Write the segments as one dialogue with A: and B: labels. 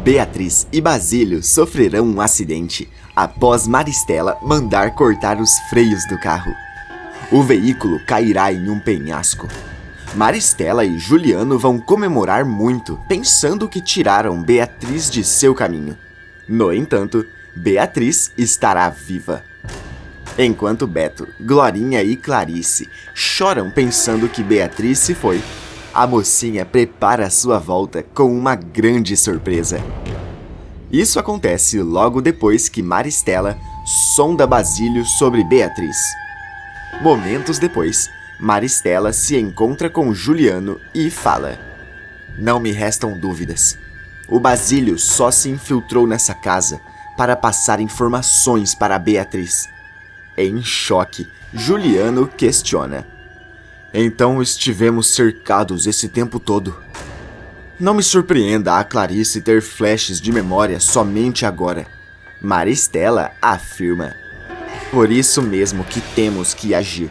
A: Beatriz e Basílio sofrerão um acidente após Maristela mandar cortar os freios do carro. O veículo cairá em um penhasco. Maristela e Juliano vão comemorar muito, pensando que tiraram Beatriz de seu caminho. No entanto, Beatriz estará viva. Enquanto Beto, Glorinha e Clarice choram pensando que Beatriz se foi, a mocinha prepara sua volta com uma grande surpresa. Isso acontece logo depois que Maristela sonda Basílio sobre Beatriz. Momentos depois, Maristela se encontra com Juliano e fala: "Não me restam dúvidas. O Basílio só se infiltrou nessa casa para passar informações para Beatriz." Em choque, Juliano questiona: "Então estivemos cercados esse tempo todo?" "Não me surpreenda a Clarice ter flashes de memória somente agora", Maristela afirma. "Por isso mesmo que temos que agir.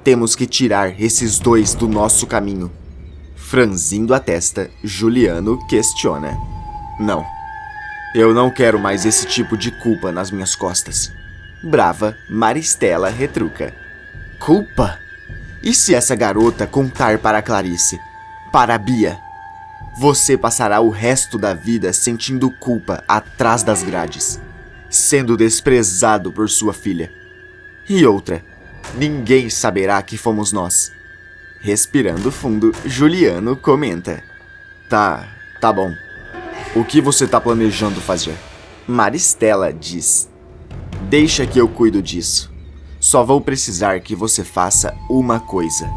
A: Temos que tirar esses dois do nosso caminho." Franzindo a testa, Juliano questiona: "Não, eu não quero mais esse tipo de culpa nas minhas costas." Brava, Maristela retruca: "Culpa? E se essa garota contar para Clarice? Para a Bia? Você passará o resto da vida sentindo culpa atrás das grades, sendo desprezado por sua filha. E outra, ninguém saberá que fomos nós." Respirando fundo, Juliano comenta: Tá bom. O que você tá planejando fazer?" Maristela diz: "Deixa que eu cuido disso. Só vou precisar que você faça uma coisa."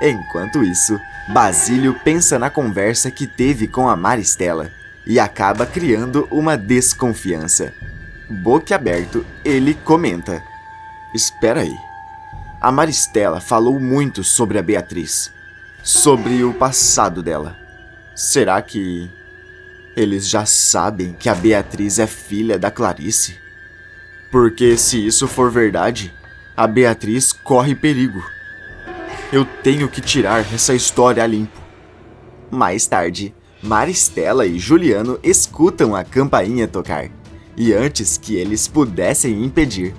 A: Enquanto isso, Basílio pensa na conversa que teve com a Maristela e acaba criando uma desconfiança. Boquiaberto, ele comenta: "Espera aí. A Maristela falou muito sobre a Beatriz, sobre o passado dela. Será que eles já sabem que a Beatriz é filha da Clarice? Porque se isso for verdade, a Beatriz corre perigo. Eu tenho que tirar essa história a limpo." Mais tarde, Maristela e Juliano escutam a campainha tocar, e antes que eles pudessem impedir,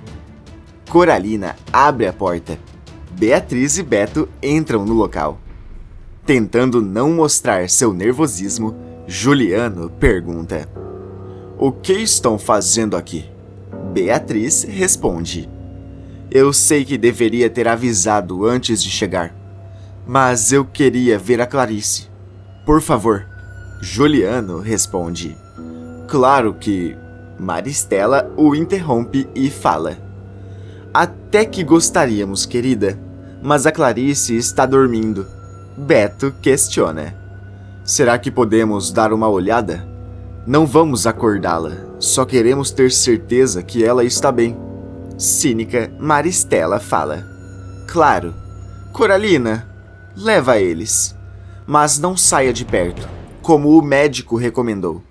A: Coralina abre a porta. Beatriz e Beto entram no local. Tentando não mostrar seu nervosismo, Juliano pergunta: "O que estão fazendo aqui?" Beatriz responde: "Eu sei que deveria ter avisado antes de chegar, mas eu queria ver a Clarice. Por favor." Juliano responde: "Claro que..." Maristela o interrompe e fala: "Até que gostaríamos, querida, mas a Clarice está dormindo." Beto questiona: "Será que podemos dar uma olhada? Não vamos acordá-la, só queremos ter certeza que ela está bem." Cínica, Maristela fala: "Claro. Coralina, leva eles. Mas não saia de perto, como o médico recomendou."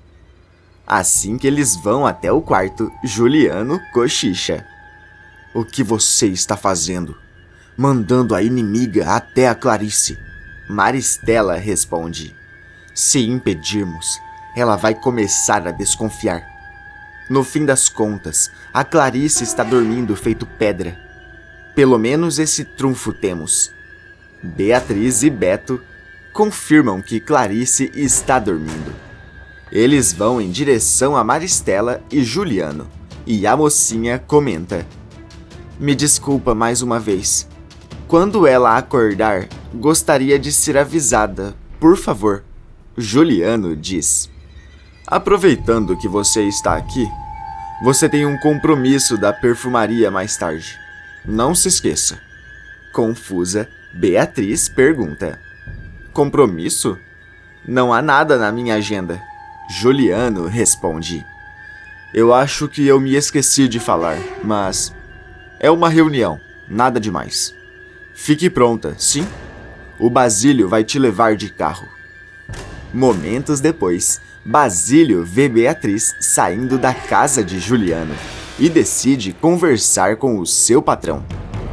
A: Assim que eles vão até o quarto, Juliano cochicha: "O que você está fazendo? Mandando a inimiga até a Clarice?" Maristela responde: "Se impedirmos, ela vai começar a desconfiar. No fim das contas, a Clarice está dormindo feito pedra. Pelo menos esse trunfo temos." Beatriz e Beto confirmam que Clarice está dormindo. Eles vão em direção a Maristela e Juliano, e a mocinha comenta: "Me desculpa mais uma vez. Quando ela acordar, gostaria de ser avisada, por favor." Juliano diz: "Aproveitando que você está aqui, você tem um compromisso da perfumaria mais tarde. Não se esqueça." Confusa, Beatriz pergunta: "Compromisso? Não há nada na minha agenda." Juliano responde: "Eu acho que eu me esqueci de falar, mas é uma reunião, nada demais. Fique pronta, sim? O Basílio vai te levar de carro." Momentos depois, Basílio vê Beatriz saindo da casa de Juliano e decide conversar com o seu patrão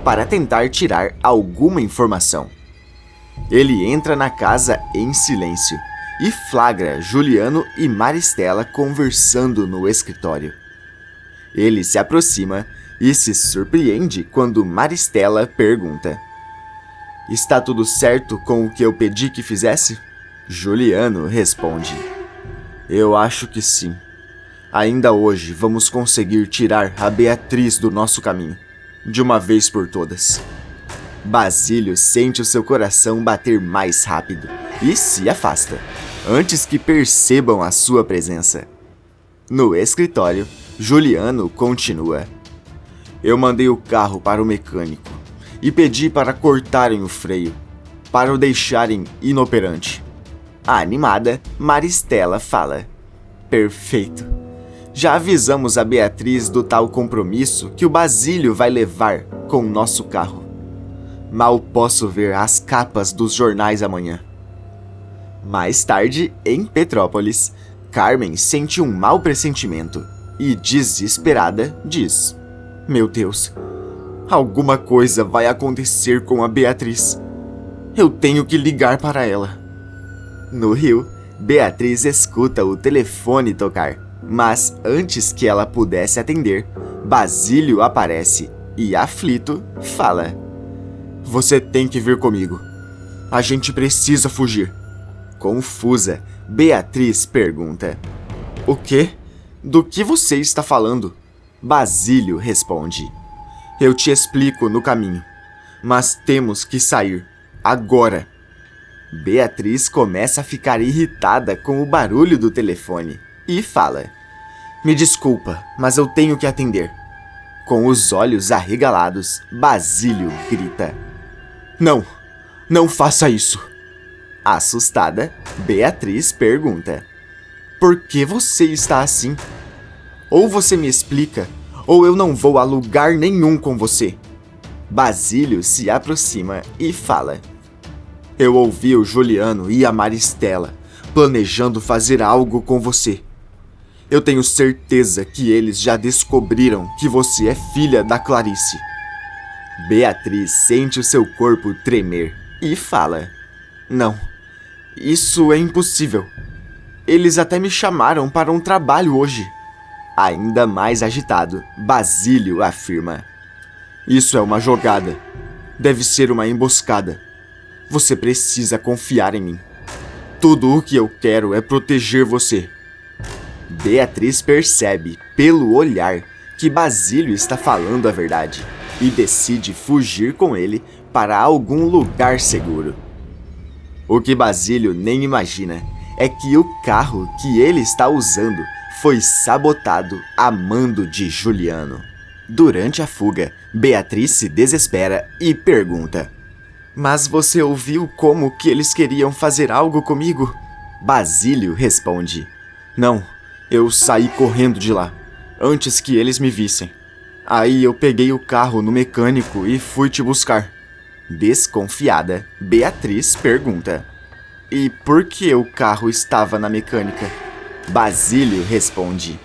A: para tentar tirar alguma informação. Ele entra na casa em silêncio e flagra Juliano e Maristela conversando no escritório. Ele se aproxima e se surpreende quando Maristela pergunta: "Está tudo certo com o que eu pedi que fizesse?" Juliano responde: "Eu acho que sim. Ainda hoje vamos conseguir tirar a Beatriz do nosso caminho, de uma vez por todas." Basílio sente o seu coração bater mais rápido e se afasta, antes que percebam a sua presença. No escritório, Juliano continua: "Eu mandei o carro para o mecânico e pedi para cortarem o freio, para o deixarem inoperante." A animada, Maristela fala: "Perfeito. Já avisamos a Beatriz do tal compromisso que o Basílio vai levar com o nosso carro. Mal posso ver as capas dos jornais amanhã." Mais tarde, em Petrópolis, Carmen sente um mau pressentimento e, desesperada, diz: "Meu Deus, alguma coisa vai acontecer com a Beatriz. Eu tenho que ligar para ela." No Rio, Beatriz escuta o telefone tocar, mas antes que ela pudesse atender, Basílio aparece e, aflito, fala: "Você tem que vir comigo. A gente precisa fugir." Confusa, Beatriz pergunta: "O quê? Do que você está falando?" Basílio responde: "Eu te explico no caminho, mas temos que sair, agora." Beatriz começa a ficar irritada com o barulho do telefone e fala: "Me desculpa, mas eu tenho que atender." Com os olhos arregalados, Basílio grita: "Não, não faça isso." Assustada, Beatriz pergunta: "Por que você está assim? Ou você me explica, ou eu não vou a lugar nenhum com você." Basílio se aproxima e fala: "Eu ouvi o Juliano e a Maristela planejando fazer algo com você. Eu tenho certeza que eles já descobriram que você é filha da Clarice." Beatriz sente o seu corpo tremer e fala: "Não, isso é impossível. Eles até me chamaram para um trabalho hoje." Ainda mais agitado, Basílio afirma: "Isso é uma jogada. Deve ser uma emboscada. Você precisa confiar em mim. Tudo o que eu quero é proteger você." Beatriz percebe, pelo olhar, que Basílio está falando a verdade e decide fugir com ele para algum lugar seguro. O que Basílio nem imagina é que o carro que ele está usando foi sabotado a mando de Juliano. Durante a fuga, Beatriz se desespera e pergunta: "Mas você ouviu como que eles queriam fazer algo comigo?" Basílio responde: "Não, eu saí correndo de lá, antes que eles me vissem. Aí eu peguei o carro no mecânico e fui te buscar." Desconfiada, Beatriz pergunta: "E por que o carro estava na mecânica?" Basílio responde: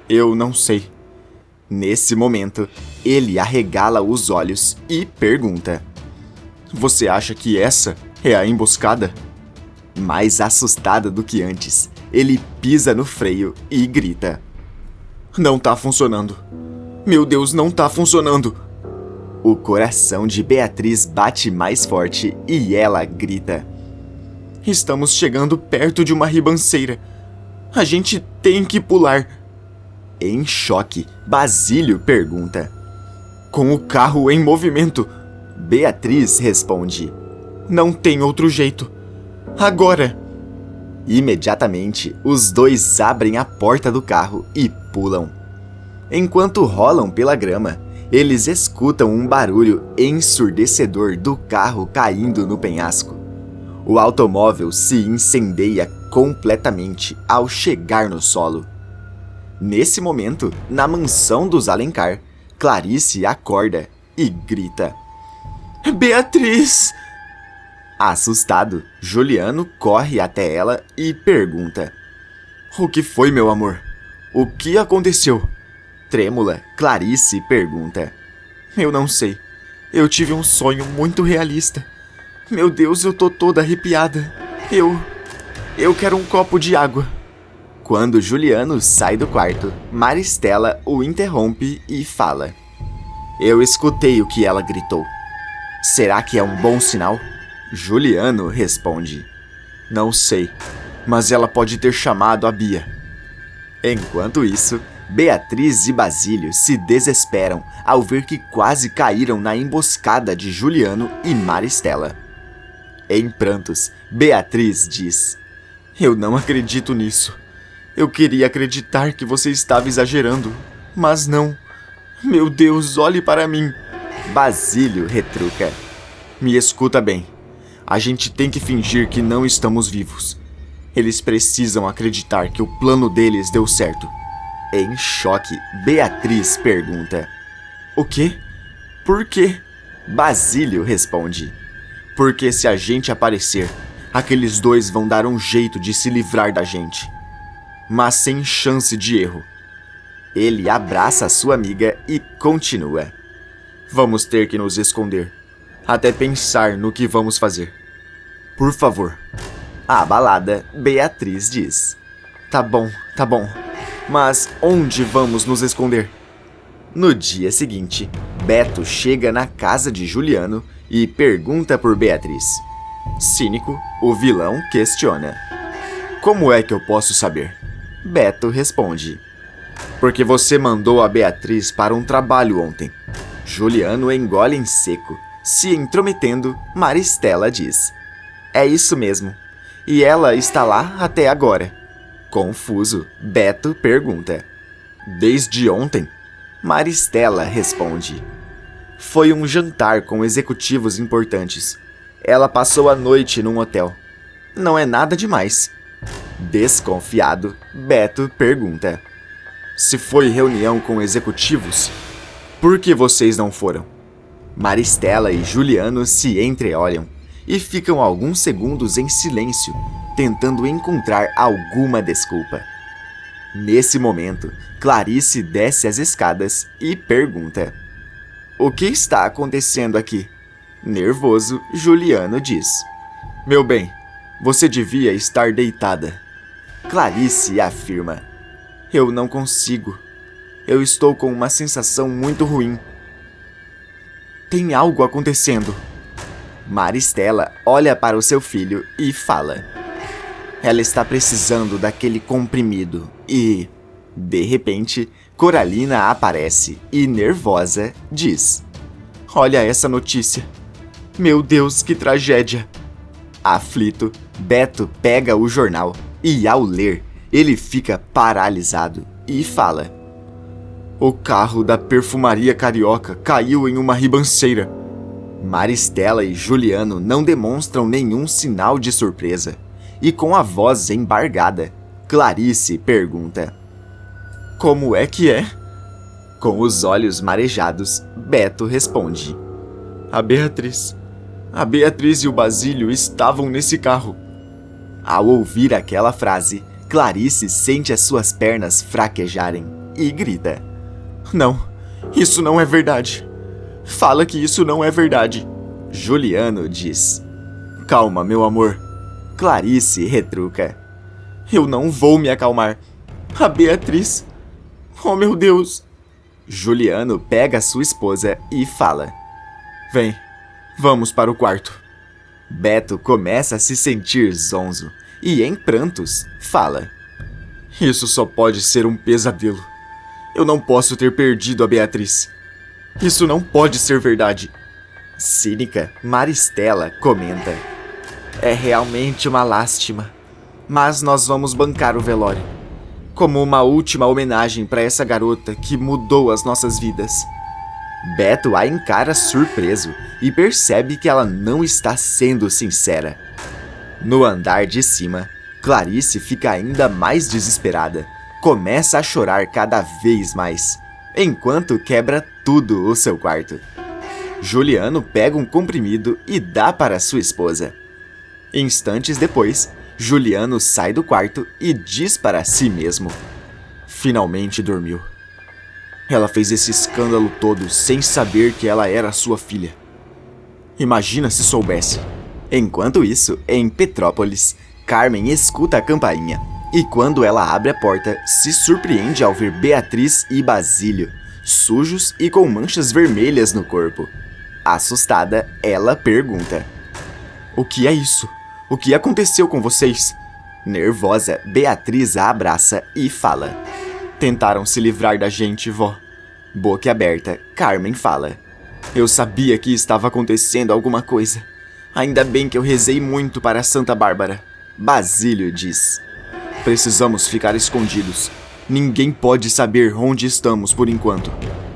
A: "Eu não sei." Nesse momento, ele arregala os olhos e pergunta: "Você acha que essa é a emboscada?" Mais assustada do que antes, ele pisa no freio e grita: "Não tá funcionando. Meu Deus, não tá funcionando." O coração de Beatriz bate mais forte e ela grita: "Estamos chegando perto de uma ribanceira. A gente tem que pular." Em choque, Basílio pergunta: "Com o carro em movimento?" Beatriz responde: "Não tem outro jeito. Agora!" Imediatamente, os dois abrem a porta do carro e pulam. Enquanto rolam pela grama, eles escutam um barulho ensurdecedor do carro caindo no penhasco. O automóvel se incendeia completamente ao chegar no solo. Nesse momento, na mansão dos Alencar, Clarice acorda e grita: "Beatriz!" Assustado, Juliano corre até ela e pergunta: "O que foi, meu amor? O que aconteceu?" Trêmula, Clarice pergunta: "Eu não sei. Eu tive um sonho muito realista. Meu Deus, eu tô toda arrepiada. Eu quero um copo de água. Quando Juliano sai do quarto, Maristela o interrompe e fala: Eu escutei o que ela gritou. Será que é um bom sinal? Juliano responde: Não sei, mas ela pode ter chamado a Bia. Enquanto isso, Beatriz e Basílio se desesperam ao ver que quase caíram na emboscada de Juliano e Maristela. Em prantos, Beatriz diz: Eu não acredito nisso. Eu queria acreditar que você estava exagerando, mas não. Meu Deus, olhe para mim. Basílio retruca: Me escuta bem. A gente tem que fingir que não estamos vivos. Eles precisam acreditar que o plano deles deu certo. Em choque, Beatriz pergunta: O quê? Por quê? Basílio responde: Porque se a gente aparecer, aqueles dois vão dar um jeito de se livrar da gente. Mas sem chance de erro. Ele abraça a sua amiga e continua: Vamos ter que nos esconder, até pensar no que vamos fazer. Por favor. Abalada, Beatriz diz: Tá bom. Mas onde vamos nos esconder? No dia seguinte, Beto chega na casa de Juliano e pergunta por Beatriz. Cínico, o vilão questiona: Como é que eu posso saber? Beto responde: Porque você mandou a Beatriz para um trabalho ontem. Juliano engole em seco. Se intrometendo, Maristela diz: É isso mesmo. E ela está lá até agora. Confuso, Beto pergunta: Desde ontem? Maristela responde: Foi um jantar com executivos importantes. Ela passou a noite num hotel. Não é nada demais. Desconfiado, Beto pergunta: Se foi reunião com executivos, por que vocês não foram? Maristela e Juliano se entreolham e ficam alguns segundos em silêncio, tentando encontrar alguma desculpa. Nesse momento, Clarice desce as escadas e pergunta: O que está acontecendo aqui? Nervoso, Juliano diz: Meu bem, você devia estar deitada. Clarice afirma: Eu não consigo. Eu estou com uma sensação muito ruim. Tem algo acontecendo. Maristela olha para o seu filho e fala: Ela está precisando daquele comprimido e... De repente, Coralina aparece e, nervosa, diz: Olha essa notícia. Meu Deus, que tragédia. Aflito, Beto pega o jornal e, ao ler, ele fica paralisado e fala: O carro da perfumaria carioca caiu em uma ribanceira. Maristela e Juliano não demonstram nenhum sinal de surpresa. E com a voz embargada, Clarice pergunta: Como é que é? Com os olhos marejados, Beto responde: A Beatriz e o Basílio estavam nesse carro. Ao ouvir aquela frase, Clarice sente as suas pernas fraquejarem e grita: Não, isso não é verdade. Fala que isso não é verdade. Juliano diz: Calma, meu amor. Clarice retruca: Eu não vou me acalmar. A Beatriz... Oh, meu Deus. Juliano pega sua esposa e fala: Vem, vamos para o quarto. Beto começa a se sentir zonzo e, em prantos, fala: Isso só pode ser um pesadelo. Eu não posso ter perdido a Beatriz. Isso não pode ser verdade. Cínica, Maristela comenta: É realmente uma lástima, mas nós vamos bancar o velório, como uma última homenagem para essa garota que mudou as nossas vidas. Beto a encara surpreso e percebe que ela não está sendo sincera. No andar de cima, Clarice fica ainda mais desesperada. Começa a chorar cada vez mais, enquanto quebra tudo o seu quarto. Juliano pega um comprimido e dá para sua esposa. Instantes depois, Juliano sai do quarto e diz para si mesmo: Finalmente dormiu. Ela fez esse escândalo todo sem saber que ela era sua filha. Imagina se soubesse. Enquanto isso, em Petrópolis, Carmen escuta a campainha e quando ela abre a porta, se surpreende ao ver Beatriz e Basílio, sujos e com manchas vermelhas no corpo. Assustada, ela pergunta: "O que é isso? O que aconteceu com vocês?" Nervosa, Beatriz a abraça e fala: "Tentaram se livrar da gente, vó." Boca aberta, Carmen fala: "Eu sabia que estava acontecendo alguma coisa. Ainda bem que eu rezei muito para Santa Bárbara." Basílio diz: "Precisamos ficar escondidos. Ninguém pode saber onde estamos por enquanto."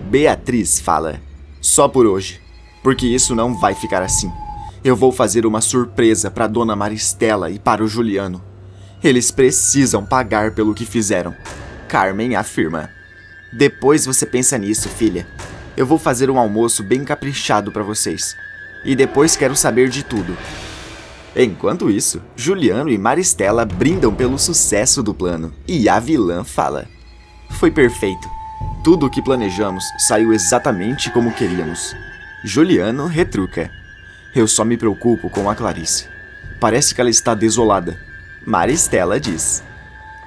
A: Beatriz fala: "Só por hoje, porque isso não vai ficar assim. Eu vou fazer uma surpresa para Dona Maristela e para o Juliano. Eles precisam pagar pelo que fizeram." Carmen afirma: "Depois você pensa nisso, filha. Eu vou fazer um almoço bem caprichado para vocês. E depois quero saber de tudo." Enquanto isso, Juliano e Maristela brindam pelo sucesso do plano. E a vilã fala: "Foi perfeito. Tudo o que planejamos saiu exatamente como queríamos." Juliano retruca: "Eu só me preocupo com a Clarice. Parece que ela está desolada." Maristela diz: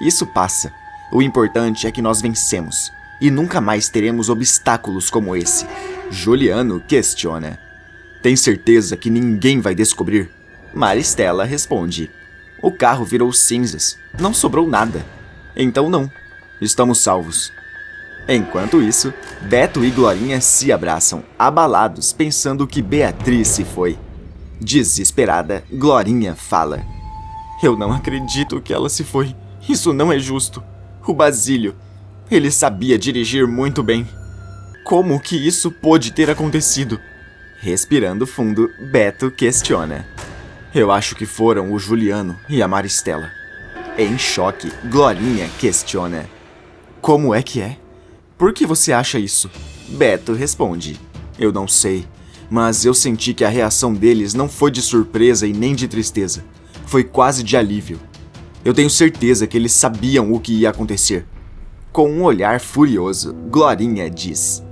A: "Isso passa. O importante é que nós vencemos. E nunca mais teremos obstáculos como esse." Juliano questiona: "Tem certeza que ninguém vai descobrir?" Maristela responde: "O carro virou cinzas. Não sobrou nada. Então não. Estamos salvos." Enquanto isso, Beto e Glorinha se abraçam, abalados, pensando que Beatriz se foi. Desesperada, Glorinha fala: "Eu não acredito que ela se foi. Isso não é justo. O Basílio, ele sabia dirigir muito bem. Como que isso pôde ter acontecido?" Respirando fundo, Beto questiona: "Eu acho que foram o Juliano e a Maristela." Em choque, Glorinha questiona: "Como é que é? Por que você acha isso?" Beto responde: "Eu não sei, mas eu senti que a reação deles não foi de surpresa e nem de tristeza. Foi quase de alívio. Eu tenho certeza que eles sabiam o que ia acontecer." Com um olhar furioso, Glorinha diz: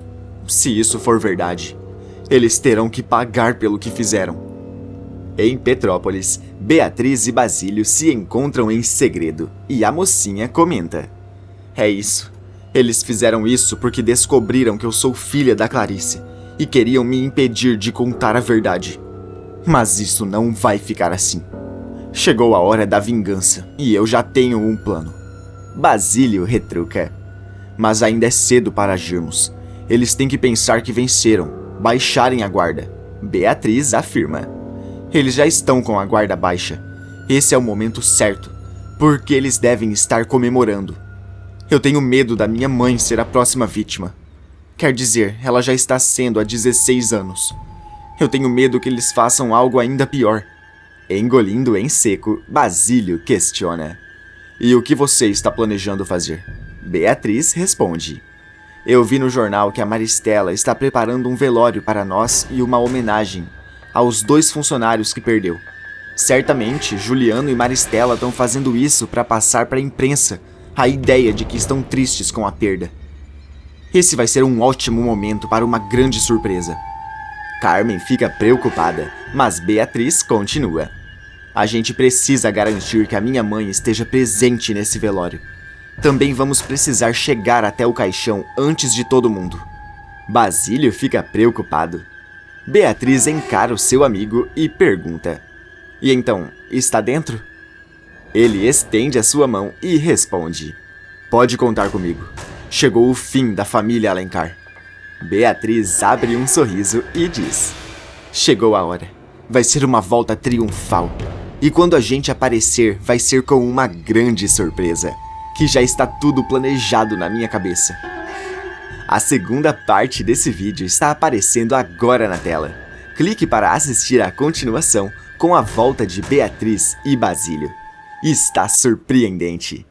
A: "Se isso for verdade, eles terão que pagar pelo que fizeram." Em Petrópolis, Beatriz e Basílio se encontram em segredo e a mocinha comenta: "É isso. Eles fizeram isso porque descobriram que eu sou filha da Clarice e queriam me impedir de contar a verdade. Mas isso não vai ficar assim. Chegou a hora da vingança e eu já tenho um plano." Basílio retruca: "Mas ainda é cedo para agirmos. Eles têm que pensar que venceram, baixarem a guarda." Beatriz afirma: "Eles já estão com a guarda baixa. Esse é o momento certo, porque eles devem estar comemorando. Eu tenho medo da minha mãe ser a próxima vítima. Quer dizer, ela já está sendo há 16 anos. Eu tenho medo que eles façam algo ainda pior." Engolindo em seco, Basílio questiona: "E o que você está planejando fazer?" Beatriz responde: "Eu vi no jornal que a Maristela está preparando um velório para nós e uma homenagem aos 2 funcionários que perdeu. Certamente, Juliano e Maristela estão fazendo isso para passar para a imprensa a ideia de que estão tristes com a perda. Esse vai ser um ótimo momento para uma grande surpresa." Carmen fica preocupada, mas Beatriz continua: "A gente precisa garantir que a minha mãe esteja presente nesse velório. Também vamos precisar chegar até o caixão antes de todo mundo." Basílio fica preocupado. Beatriz encara o seu amigo e pergunta: "E então, está dentro?" Ele estende a sua mão e responde: "Pode contar comigo. Chegou o fim da família Alencar." Beatriz abre um sorriso e diz: "Chegou a hora. Vai ser uma volta triunfal. E quando a gente aparecer, vai ser com uma grande surpresa, que já está tudo planejado na minha cabeça." A segunda parte desse vídeo está aparecendo agora na tela. Clique para assistir a continuação com a volta de Beatriz e Basílio. Está surpreendente!